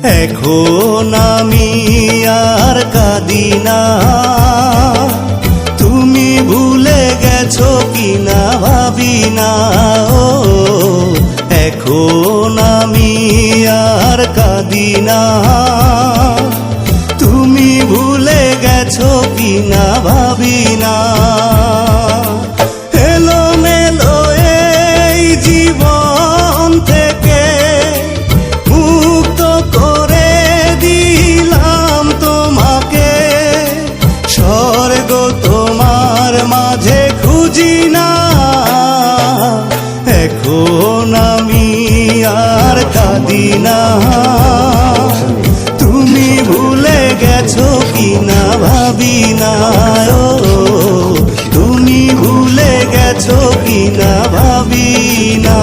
এখন আমি আর কাঁদি না, তুমি ভুলে গেছো কিনা ভাবি না। ও এখন আমি আর কাঁদি না, তুমি ভুলে গেছো কিনা ভাবি না। এলোমেলো এই জীবন থেকে মুক্ত করে দিলাম তোমাকে, স্বর্গ তোমার মাঝে খুঁজি না। এখন আমি আর কাঁদি না, তুমি ভুলে গেছো কিনা ভাবি না। ও তুমি ভুলে গেছো কিনা ভাবি না।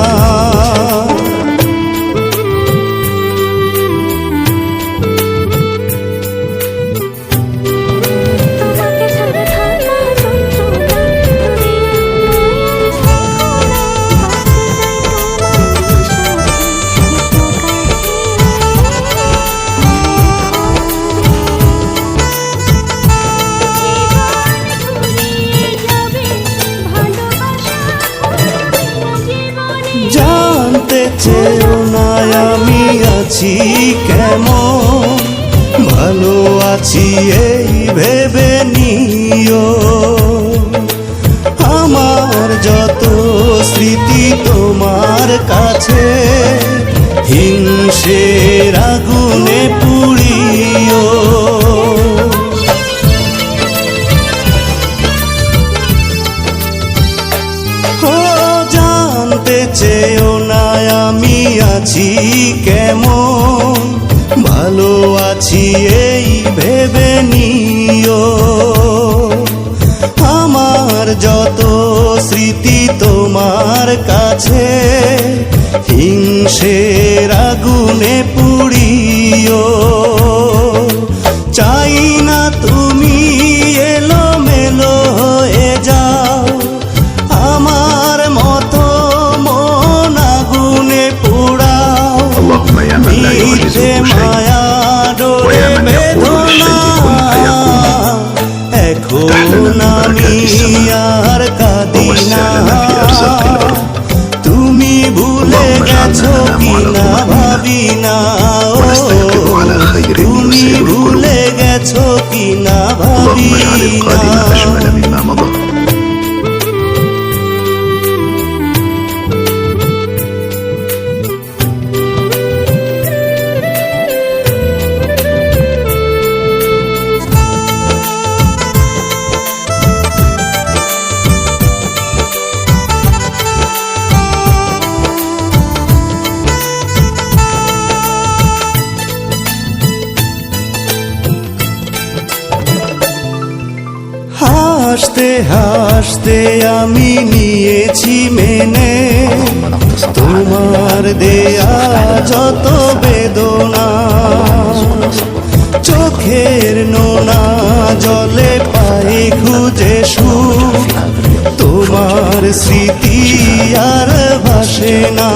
জানতে চেয়েও না আমি আছি কেমন, ভালো আছি এই ভেবে নিও। আমার যত স্মৃতি তোমার কাছে হিংসের আগুনে পুড়িও। জানতে চেয়েও না আমি আছি কেমন, ভালো আছি এই ভেবে নিও। আমার যত স্মৃতি তোমার কাছে হিংসের আগুনে পুড়িও। চাই না তুমি এলোমেলো হয়ে যাও, আমার মতো মন আগুনে পোড়াও। মিথ্যে মায়া ডোরে বেদনা, এখন আমি আর কাঁদি না, তুমি ভুলে গেছো কিনা ভাবি না। ও তুমি ভুলে গেছো কিনা ভাবি না। হাসতে হাসতে আমি নিয়েছি মেনে তোমার দেয়া যত বেদনা। চোখের নোনা জলে পাই খুঁজে সুখ, তোমার স্মৃতি আর ভাসে না।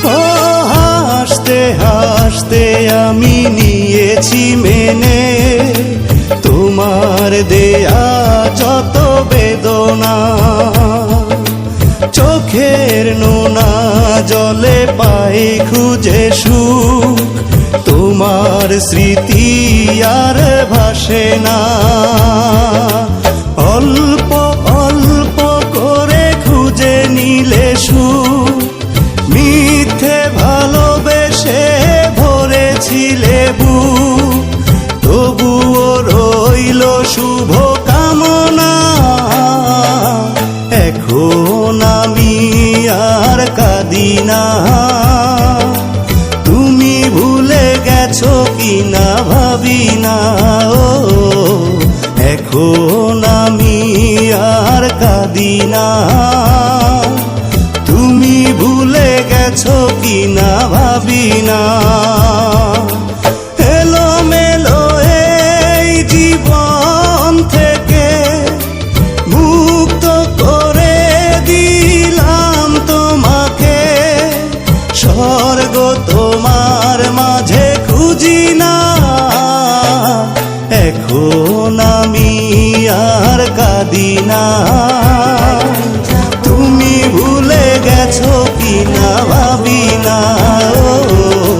হাসতে হাসতে আমি নিয়েছি মেনে তোমার দেয়া যত বেদনা। চোখের নোনা জলে পাই খুঁজে সুখ, তোমার স্মৃতি আর ভাসে না। অল্প অল্প করে খুঁজে নিলে সুখ, মিথ্যে ভালোবেসে ভরেছিলে বুক, তবুও রইল শুভ কামনা। এখন আমি আর কাঁদি না, তুমি ভুলে গেছো কিনা ভাবি না। ও এখন আমি আর কাঁদি না, তুমি ভুলে গেছো কিনা ভাবি না। এলোমেলো এই জীবন থেকে মুক্ত করে দিল কাঁদি না। তুমি ভুলে গেছো কি না ভাবি না। ও